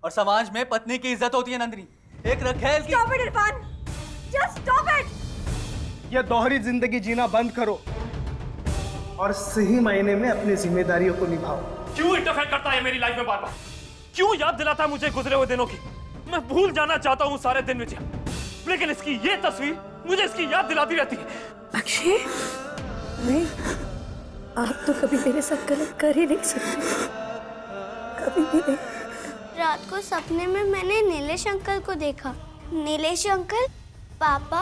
और समाज में पत्नी की इज्जत होती है नंदिनी। एक रखेल की। Stop it, Irfan! Just stop it! यह दोहरी जिंदगी जीना बंद करो और सही मायने में अपनी जिम्मेदारियों को निभाओ। क्यों इंटरफेयर करता है मेरी लाइफ में बार बार? क्यों याद दिलाता है मुझे गुजरे हुए दिनों की? मैं भूल जाना चाहता हूँ सारे दिन मुझे, लेकिन इसकी ये तस्वीर मुझे इसकी याद दिलाती रहती है। अक्षय, नहीं, आप तो कभी मेरे साथ गलत कर ही नहीं सकते, कभी भी नहीं। रात को सपने में मैंने नीलेश अंकल को देखा। नीलेश अंकल, पापा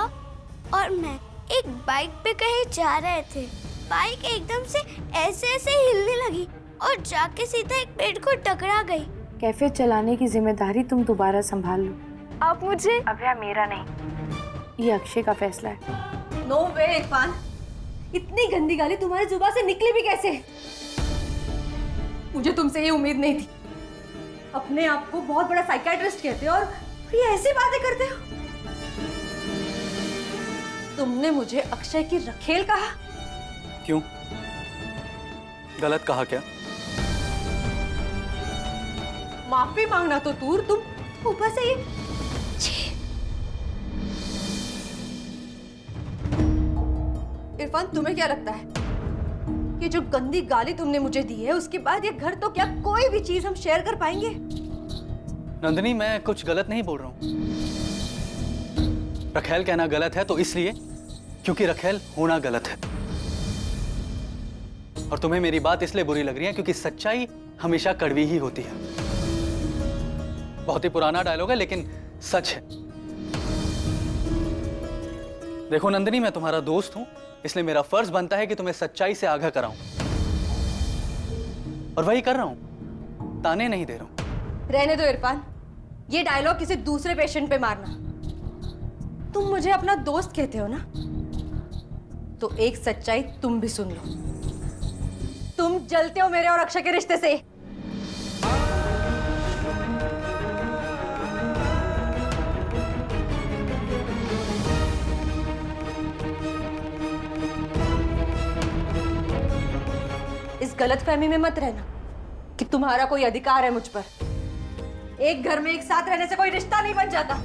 और मैं एक बाइक पे कहीं जा रहे थे। बाइक एकदम से ऐसे ऐसे हिलने लगी और जाके सीधा एक पेड़ को टकरा गई। कैफे चलाने की जिम्मेदारी तुम दोबारा संभाल लो। आप मुझे अभया मेरा नहीं, ये अक्षय का फैसला है। नो वे इरफान, इतनी गंदी गाली तुम्हारी जुबान से निकली भी कैसे? मुझे तुमसे ये उम्मीद नहीं थी। अपने आप को बहुत बड़ा साइकियाट्रिस्ट कहते हो और ये ऐसी बातें करते हो। तुमने मुझे अक्षय की रखेल कहा। क्यों? गलत कहा क्या? माफी मांगना तो दूर, तुम ऊपर से ये। इरफान, तुम्हें क्या लगता है कि जो गंदी गाली तुमने मुझे दी है उसके बाद ये घर तो क्या कोई भी चीज हम शेयर कर पाएंगे? नंदिनी, मैं कुछ गलत नहीं बोल रहा हूं। रखेल कहना गलत है तो इसलिए क्योंकि रखेल होना गलत है। और तुम्हें मेरी बात इसलिए बुरी लग रही है क्योंकि सच्चाई हमेशा कड़वी ही होती है। बहुत ही पुराना डायलॉग है लेकिन सच है। देखो नंदिनी, मैं तुम्हारा दोस्त हूं, इसलिए मेरा फर्ज बनता है कि तुम्हें सच्चाई से आगाह कराऊं, और वही कर रहा हूं। ताने नहीं दे रहा हूं। रहने दो इरफान, ये डायलॉग किसी दूसरे पेशेंट पे मारना। तुम मुझे अपना दोस्त कहते हो ना, तो एक सच्चाई तुम भी सुन लो। तुम जलते हो मेरे और अक्षय के रिश्ते से। इस गलतफहमी में मत रहना कि तुम्हारा कोई अधिकार है मुझ पर। एक घर में एक साथ रहने से कोई रिश्ता नहीं बन जाता।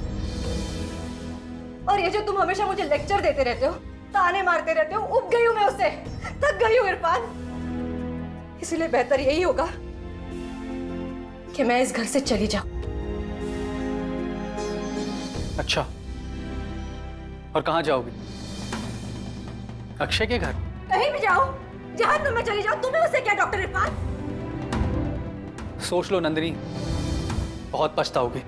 और ये जो तुम हमेशा मुझे लेक्चर देते रहते हो, ताने मारते रहते हो, उब गई हूं मैं उससे, थक गई हूं इरफान। इसलिए बेहतर यही होगा कि मैं इस घर से चली जाऊं। अच्छा, और कहां जाओगी? अक्षय के घर? कहीं भी जाओ, जहां तुम मैं चली जाऊं, तुम्हें उससे क्या डॉक्टर इरफान? सोच लो नंदिनी, बहुत पछताओगे।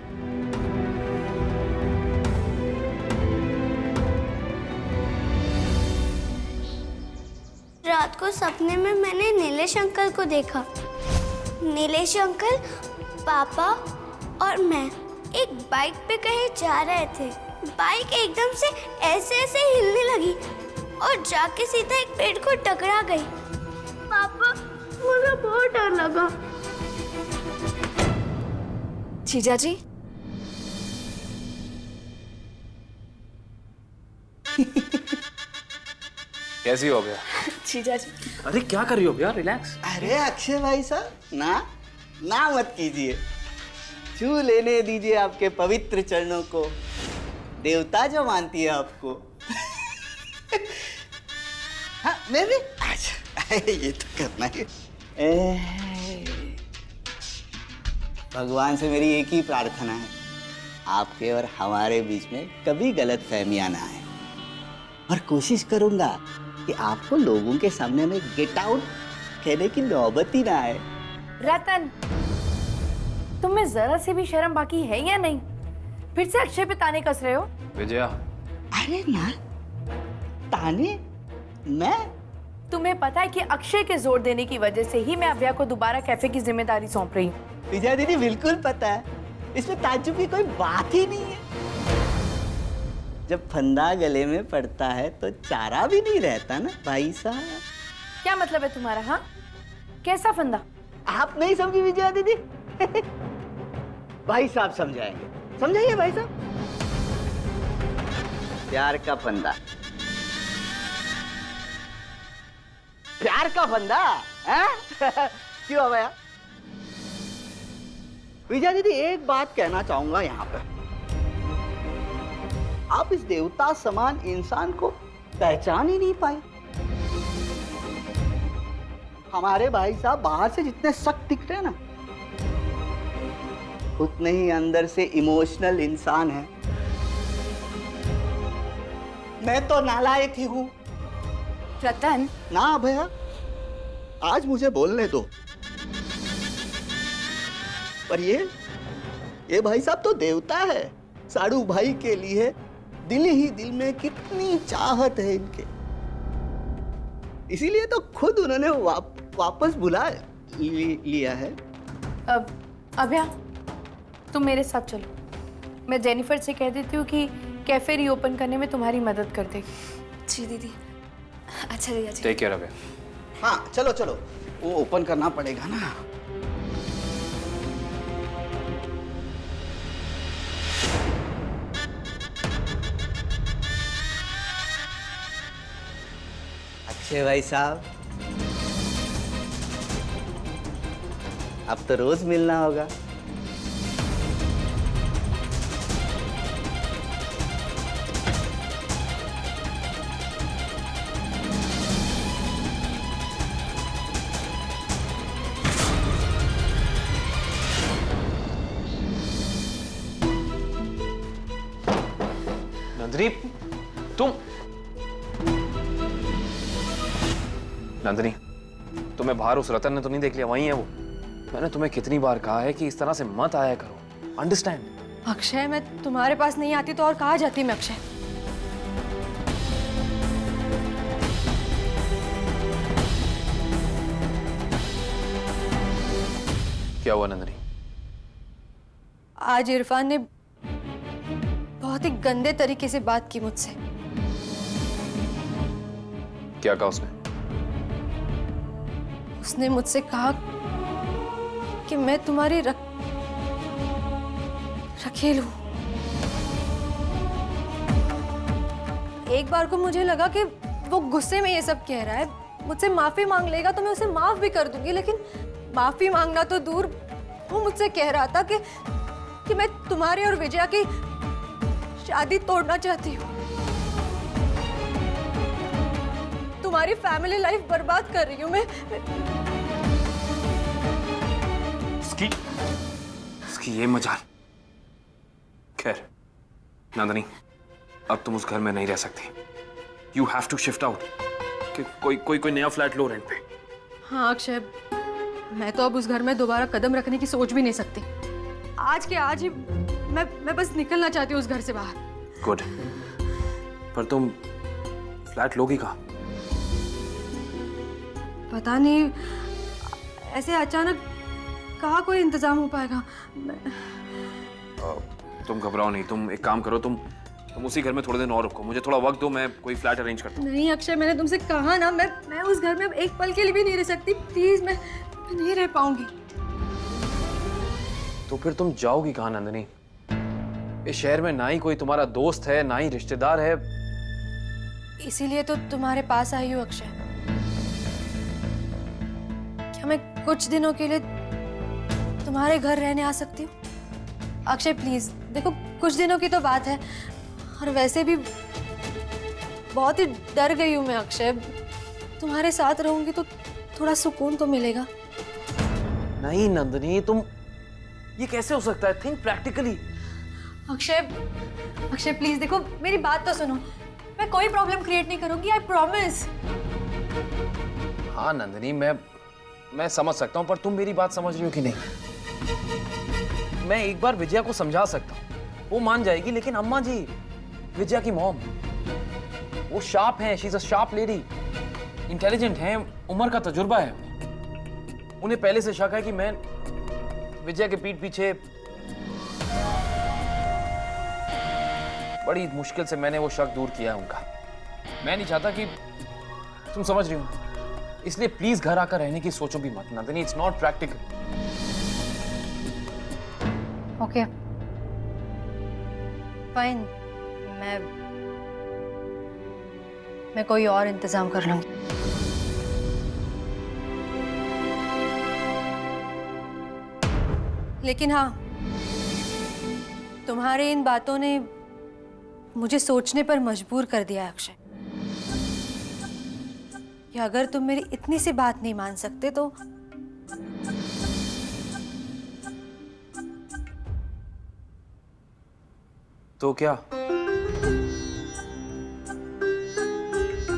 रात को सपने में मैंने नीलेश अंकल को देखा। नीलेश अंकल, पापा और मैं एक बाइक पे कहीं जा रहे थे। बाइक एकदम से ऐसे ऐसे हिलने लगी और जाके सीधा एक पेड़ को टकरा गई। पापा, मुझे बहुत डर लगा। जीजा जी, कैसी हो गया? जीजा जी। अरे क्या कर रही हो यार? रिलैक्स। अरे अक्षय भाई साहब, ना मत कीजिए। छू लेने दीजिए आपके पवित्र चरणों को। देवता जो मानती है आपको। हाँ, मैं भी। अच्छा, ये तो करना है। भगवान से मेरी एक ही प्रार्थना है, आपके और हमारे बीच में कभी गलतफहमियां ना आए। और कोशिश करूंगा कि आपको लोगों के सामने में गेट आउट कहने की नौबत ही ना आए। रतन, तुम्हें जरा सी भी शर्म बाकी है या नहीं? फिर से अक्षय पे ताने कस रहे हो? विजया, अरे ना, ताने? मैं? तुम्हें पता है कि अक्षय के जोर देने की वजह से ही मैं अभया को दोबारा कैफे की जिम्मेदारी सौंप रही हूँ। विजया दीदी, बिल्कुल पता है, इसमें ताज्जुब की कोई बात ही नहीं है। जब फंदा गले में पड़ता है तो चारा भी नहीं रहता ना भाई साहब। क्या मतलब है तुम्हारा? हाँ, कैसा फंदा? आप नहीं समझी विजया दीदी? भाई साहब समझाएंगे। समझाइए भाई साहब। प्यार का फंदा। प्यार का फंदा? हैं? क्यों भैया? विजया दीदी, एक बात कहना चाहूंगा यहाँ पे, आप इस देवता समान इंसान को पहचान ही नहीं पाए। हमारे भाई साहब बाहर से जितने सख्त दिख रहे हैं ना, उतने ही अंदर से इमोशनल इंसान है। मैं तो नालायक ही हूं। रतन, ना भैया, आज मुझे बोलने दो। पर ये भाई साहब तो देवता है। साड़ू भाई के लिए दिल ही दिल में कितनी चाहत है इनके, इसीलिए तो खुद उन्होंने वापस बुला लिया है। अब अभया, तुम मेरे साथ चलो। मैं जेनिफर से कह देती हूँ कि कैफे रीओपन करने में तुम्हारी मदद कर देगी। जी दीदी। अच्छा भैया जी। टेक केयर अभय। हाँ चलो चलो, वो ओपन करना पड़ेगा ना। अक्षय भाई साहब, अब तो रोज मिलना होगा। नंदिनी, तुम नंदिनी, तुम्हें बाहर उस रतन ने तो नहीं देख लिया? वहीं है वो। मैंने तुम्हें कितनी बार कहा है कि इस तरह से मत आया करो। अंडरस्टैंड? अक्षय, मैं तुम्हारे पास नहीं आती तो और कहाँ जाती मैं अक्षय? क्या हुआ नंदिनी? आज इरफान ने बहुत ही गंदे तरीके से बात की मुझसे। क्या कहा उसने? उसने मुझसे कहा कि मैं तुम्हारी रखेल हूं। एक बार को मुझे लगा कि वो गुस्से में ये सब कह रहा है, मुझसे माफी मांग लेगा तो मैं उसे माफ भी कर दूंगी, लेकिन माफी मांगना तो दूर, वो मुझसे कह रहा था कि मैं तुम्हारे और विजया की शादी तोड़ना चाहती हूँ, तुम्हारी फैमिली लाइफ बर्बाद कर रही हूँ मैं। इसकी ये मजाल। खैर नंदिनी, अब तुम उस घर में नहीं रह सकती। You have to shift out. कोई नया फ्लैट लो रेंट पे। हाँ अक्षय, मैं तो अब उस घर में दोबारा कदम रखने की सोच भी नहीं सकती। आज के आज ही मैं बस निकलना चाहती हूँ उस घर से बाहर। गुड। पर तुम फ्लैट लोगी कहाँ? पता नहीं, ऐसे अचानक कहाँ कोई इंतजाम हो पाएगा। तुम घबराओ नहीं। तुम एक काम करो, तुम उसी घर में थोड़े दिन और रुको। मुझे थोड़ा वक्त दो, मैं कोई फ्लैट अरेंज करता हूँ। नहीं अक्षय, मैंने तुमसे कहा ना, मैं उस घर में एक पल के लिए भी नहीं रह सकती। प्लीज, मैं नहीं रह पाऊंगी। तो फिर तुम जाओगी कहाँ नंदिनी? इस शहर में ना ही कोई तुम्हारा दोस्त है, ना ही रिश्तेदार है। इसीलिए तो तुम्हारे पास आई हूँ अक्षय। क्या मैं कुछ दिनों के लिए तुम्हारे घर रहने आ सकती हूँ? अक्षय प्लीज, देखो कुछ दिनों की तो बात है, और वैसे भी बहुत ही डर गई हूँ मैं अक्षय। तुम्हारे साथ रहूंगी तो थोड़ा सुकून तो मिलेगा। नहीं नंदिनी, तुम ये कैसे हो सकता है? Think practically. अक्षय प्लीज देखो, मेरी बात तो सुनो। मैं कोई प्रॉब्लम क्रिएट नहीं करूंगी, आई प्रॉमिस। हाँ नंदिनी, मैं समझ सकता हूँ, पर तुम मेरी बात समझ रही हो कि नहीं? मैं एक बार विजया को समझा सकता हूँ, वो मान जाएगी, लेकिन अम्मा जी, विजया की मॉम, वो शार्प हैं। She is a sharp lady, intelligent हैं, उम्र का तजुर्बा है। उन्हें पहले से शक है कि मैं विजया के पीठ पीछे बड़ी मुश्किल से मैंने वो शक दूर किया है उनका। मैं नहीं चाहता कि तुम समझ रही हो, इसलिए प्लीज घर आकर रहने की सोचो भी मत Nandini. It's not practical. Okay fine, मैं कोई और इंतजाम कर लूंगी। लेकिन हाँ, तुम्हारे इन बातों ने मुझे सोचने पर मजबूर कर दिया अक्षय कि अगर तुम मेरी इतनी सी बात नहीं मान सकते तो क्या?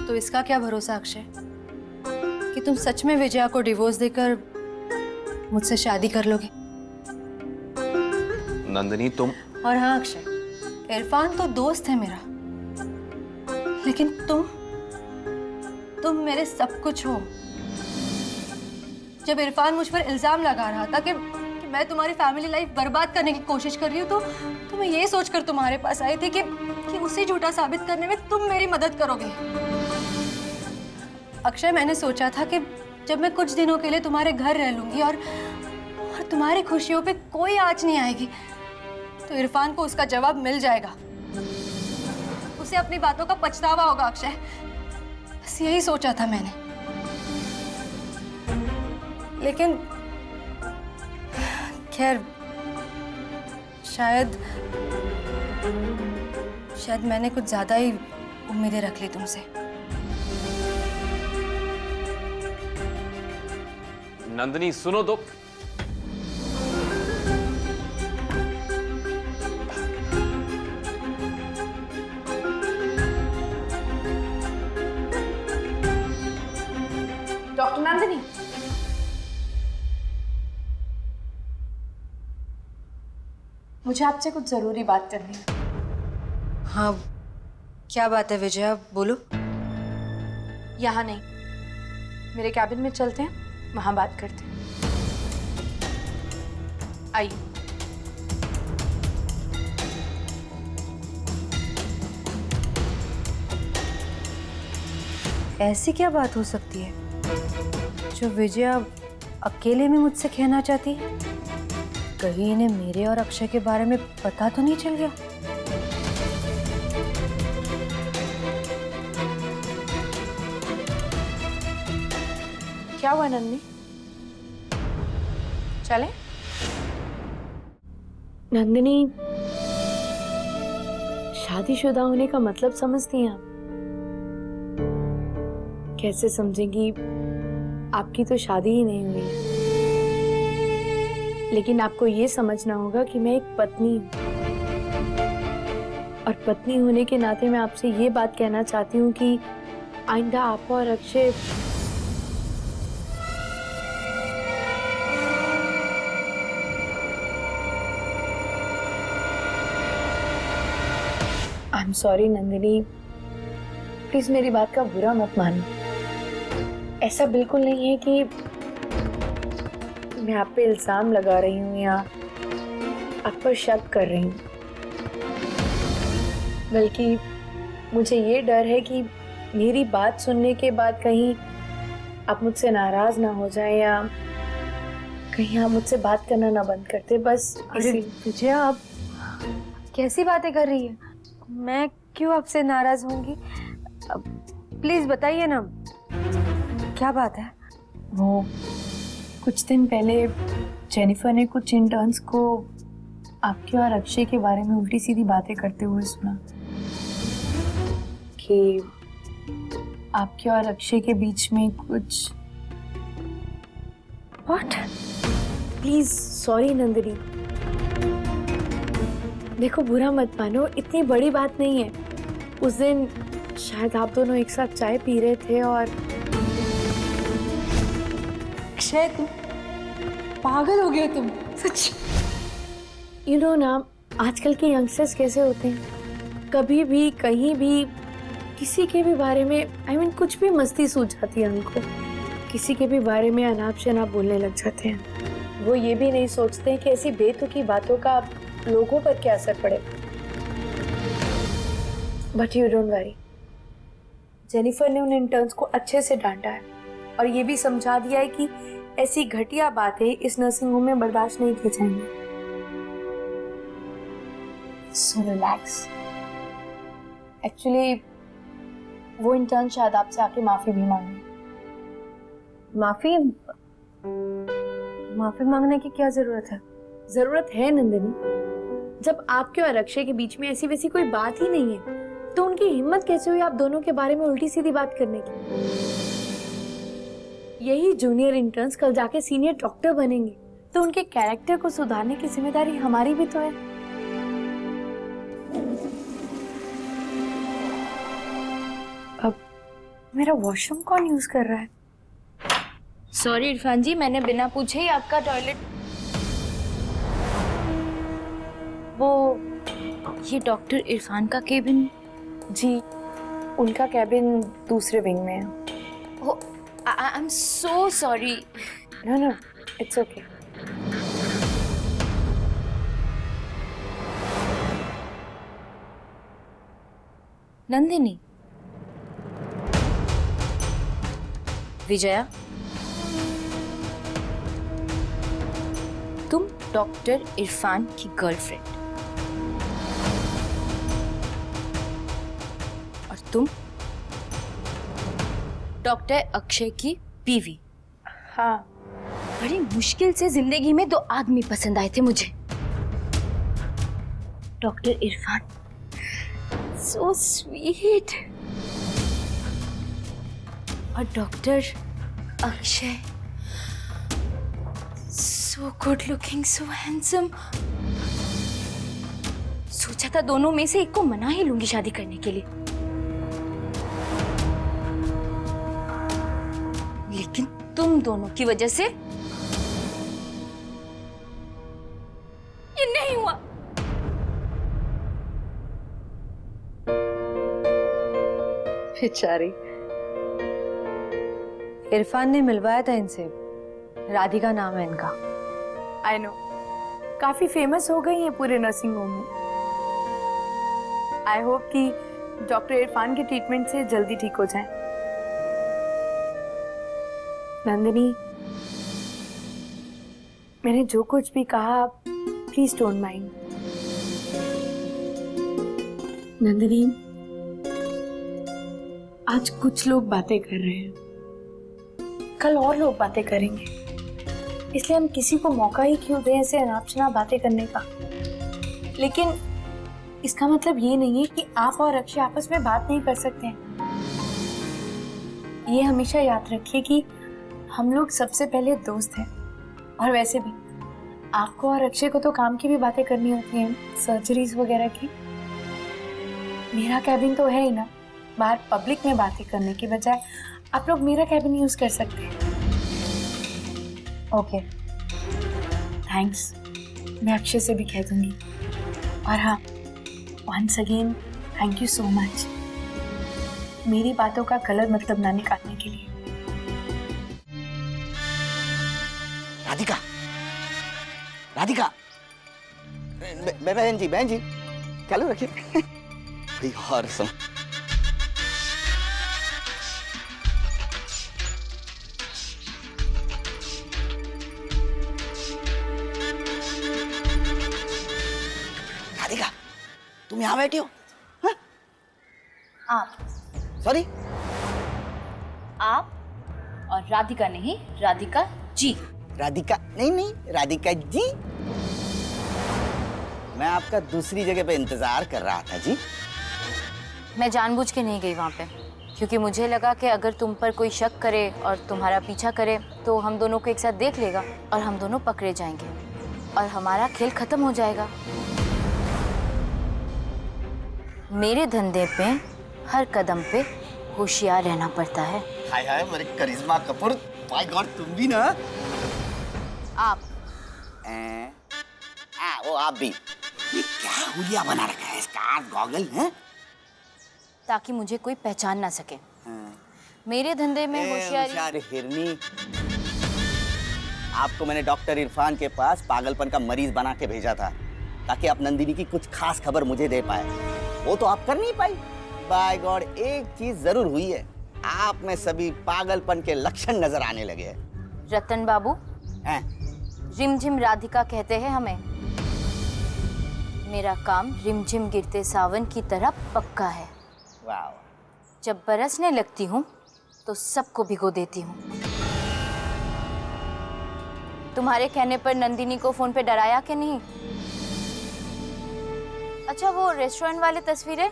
तो इसका क्या भरोसा अक्षय कि तुम सच में विजया को डिवोर्स देकर मुझसे शादी कर लोगे? नंदिनी तुम। और हाँ अक्षय, इरफान तो दोस्त है मेरा, लेकिन तुम मेरे सब कुछ हो। जब इरफान मुझ पर इल्जाम लगा रहा था कि मैं तुम्हारी फैमिली लाइफ बर्बाद करने की कोशिश कर रही हूँ, तो मैं ये सोचकर तुम्हारे पास आई थी कि उसे झूठा साबित करने में तुम मेरी मदद करोगे। अक्षय, मैंने सोचा था कि जब मैं कुछ दिनों के लिए तुम्हारे घर रह लूंगी और तुम्हारी खुशियों पे कोई आँच नहीं आएगी, तो इरफान को उसका जवाब मिल जाएगा। उसे अपनी बातों का पछतावा होगा अक्षय, बस यही सोचा था मैंने। लेकिन खैर, शायद मैंने कुछ ज्यादा ही उम्मीदें रख ली तुमसे। नंदिनी सुनो तो। डॉक्टर नंदिनी, मुझे आपसे कुछ जरूरी बात करनी है। हाँ, क्या बात है विजया, बोलो। यहाँ नहीं, मेरे कैबिन में चलते हैं, वहां बात करते हैं। आइए। ऐसी क्या बात हो सकती है जो विजया अकेले में मुझसे कहना चाहती है? कहीं इन्हें मेरे और अक्षय के बारे में पता तो नहीं चल गया? क्या हुआ नंदिनी, चलें? नंदिनी, शादीशुदा होने का मतलब समझती हैं आप? कैसे समझेंगी, आपकी तो शादी ही नहीं हुई है। लेकिन आपको ये समझना होगा कि मैं एक पत्नी हूँ, और पत्नी होने के नाते मैं आपसे ये बात कहना चाहती हूँ कि आइंदा आप और Akshay I am sorry Nandini, please मेरी बात का बुरा मत मानो। ऐसा बिल्कुल नहीं है कि मैं आप पे इल्जाम लगा रही हूँ या आप पर शक कर रही हूँ, बल्कि मुझे ये डर है कि मेरी बात सुनने के बाद कहीं आप मुझसे नाराज ना हो जाए या कहीं आप मुझसे बात करना ना बंद करते। बस अरे विजया, आप कैसी बातें कर रही है? मैं क्यों आपसे नाराज होंगी? प्लीज बताइए ना, क्या बात है? वो कुछ दिन पहले जेनिफर ने कुछ इंटर्न्स को आपके और अक्षय के बारे में उल्टी सीधी बातें करते हुए सुना कि आपके और अक्षय के बीच में कुछ। व्हाट? प्लीज सॉरी नंदिनी, देखो बुरा मत मानो, इतनी बड़ी बात नहीं है। उस दिन शायद आप दोनों एक साथ चाय पी रहे थे और अक्षय, तुम पागल हो गए, तुम सच। यू नो ना, आजकल के यंगस्टर्स कैसे होते हैं, कभी भी कहीं भी किसी के भी बारे में I mean, कुछ भी मस्ती सूझ जाती है उनको, किसी के भी बारे में अनाप शनाप बोलने लग जाते हैं। वो ये भी नहीं सोचते हैं कि ऐसी बेतुकी बातों का लोगों पर क्या असर पड़े। But you don't worry, Jennifer ने उन इंटर्न्स को अच्छे से डांटा है और ये भी समझा दिया है कि ऐसी घटिया बातें इस नर्सिंग होम में बर्दाश्त नहीं की जाएंगी। So relax. एक्चुअली वो इंटर्न शायद आपसे आके माफी भी मांगे। माफी मांगने की क्या जरूरत है? जरूरत है नंदिनी। जब आपके और अक्षय के बीच में ऐसी वैसी कोई बात ही नहीं है तो उनकी हिम्मत कैसे हुई आप दोनों के बारे में उल्टी सीधी बात करने की? यही जूनियर इंटर्न्स कल जाके सीनियर डॉक्टर बनेंगे तो उनके कैरेक्टर को सुधारने की जिम्मेदारी हमारी भी तो है। अब मेरा वॉशरूम कौन यूज कर रहा है? सॉरी इरफान जी, मैंने बिना पूछे ही आपका टॉयलेट। वो ये डॉक्टर इरफान का केबिन? जी, उनका केबिन दूसरे विंग में है। Oh, I am so sorry. No no, it's okay. Nandini, Vijaya, तुम डॉक्टर इरफान की गर्लफ्रेंड और तुम डॉक्टर अक्षय की बीवी। हाँ, बड़ी मुश्किल से जिंदगी में दो आदमी पसंद आए थे मुझे, डॉक्टर इरफान सो स्वीट और doctor Akshay so good looking, so handsome. सोचा था दोनों में से एक को मना ही लूंगी शादी करने के लिए, लेकिन तुम दोनों की वजह से ये नहीं हुआ। बेचारी, इरफान ने मिलवाया था इनसे, राधिका नाम है इनका। आई नो, काफी फेमस हो गई है पूरे नर्सिंग होम में। आई होप कि डॉक्टर इरफान के ट्रीटमेंट से जल्दी ठीक हो जाए। नंदिनी, मैंने जो कुछ भी कहा प्लीज डोंट माइंड। नंदिनी, आज कुछ लोग बातें कर रहे हैं, कल और लोग बातें करेंगे, इसलिए हम किसी को मौका ही क्यों दें ऐसे अनाप-शनाप बातें करने का। लेकिन इसका मतलब ये नहीं है कि आप और अक्षय आपस में बात नहीं कर सकते हैं। ये हमेशा याद रखिए कि हम लोग सबसे पहले दोस्त हैं, और वैसे भी आपको और अक्षय को तो काम की भी बातें करनी होती हैं, सर्जरीज वगैरह की। मेरा कैबिन तो है ही ना, बाहर पब्लिक में बातें करने की बजाय आप लोग मेरा कैबिन यूज कर सकते हैं। ओके, थैंक्स, मैं अक्षय से भी कह दूंगी। और हाँ, once again thank you so much मेरी बातों का गलत मतलब ना निकालने के लिए। राधिका, राधिका, बहन जी चालू रखिए। कोई और सुन। राधिका, तुम यहाँ बैठी हो? आप? सॉरी, आप और राधिका नहीं, राधिका जी। राधिका नहीं, राधिका जी। मैं आपका दूसरी जगह पे इंतजार कर रहा था जी। मैं जानबूझ के नहीं गई वहाँ पे, क्योंकि मुझे लगा कि अगर तुम पर कोई शक करे और तुम्हारा पीछा करे तो हम दोनों को एक साथ देख लेगा और हम दोनों पकड़े जाएंगे और हमारा खेल खत्म हो जाएगा। मेरे धंधे पे हर कदम पे होशियार रहना पड़ता है। हाय हाय, मेरे करिश्मा कपूर, माय गॉड, तुम भी ना। आप? वो आप भी। ये क्या हुलिया बना रखा है, स्कार्फ, गॉगल हैं? ताकि मुझे कोई पहचान ना सके। मेरे धंधे में होशियारी। हिरनी, आपको मैंने डॉक्टर इरफान के पास पागलपन का मरीज बना के भेजा था ताकि आप नंदिनी की कुछ खास खबर मुझे दे पाए। वो तो आप कर नहीं पाई। बाय गॉड, एक चीज जरूर हुई है, आप में सभी पागलपन के लक्षण नजर आने लगे हैं। रतन बाबू, रिमझिम राधिका कहते हैं हमें। मेरा काम रिमझिम गिरते सावन की तरह पक्का है। वाह। जब बरसने लगती हूँ तो सबको भिगो देती हूँ। तुम्हारे कहने पर नंदिनी को फोन पे डराया कि नहीं? अच्छा, वो रेस्टोरेंट वाली तस्वीरें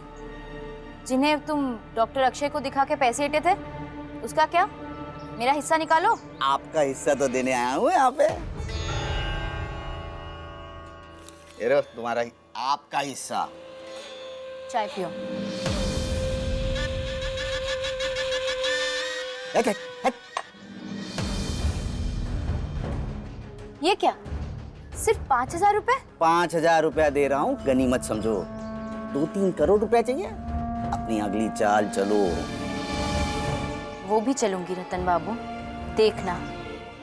जिन्हें तुम डॉक्टर अक्षय को दिखा के पैसे लेते थे, उसका क्या? मेरा हिस्सा निकालो। आपका हिस्सा तो देने आया हूँ यहाँ पे। ये लो तुम्हारा आपका हिस्सा। चाय पियो। हट, हट, हट। ये क्या, सिर्फ 5,000 रुपए? 5,000 रुपया दे रहा हूँ, गनीमत समझो। 2-3 करोड़ रुपया चाहिए? अपनी अगली चाल चलो। वो भी चलूंगी रतन बाबू, देखना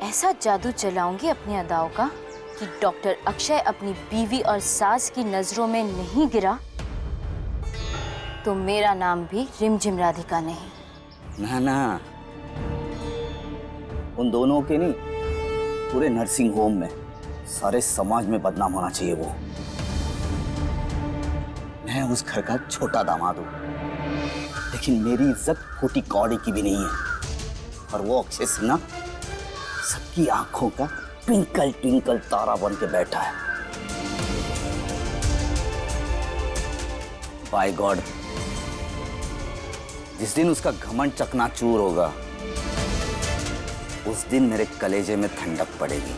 ऐसा जादू चलाऊंगी अपनी अदाओं का कि डॉक्टर अक्षय अपनी बीवी और सास की नजरों में नहीं गिरा तो मेरा नाम भी रिमझिम राधिका नहीं। ना ना, उन दोनों के नहीं, पूरे नर्सिंग होम में, सारे समाज में बदनाम होना चाहिए वो। मैं उस घर का छोटा दामाद हूं, लेकिन मेरी इज्जत खोटी कौड़ी की भी नहीं है। और वो अक्षय सिन्हा सबकी आंखों का ट्विंकल ट्विंकल तारा बन के बैठा है। बाय गॉड, जिस दिन उसका घमंड चकनाचूर होगा, उस दिन मेरे कलेजे में ठंडक पड़ेगी।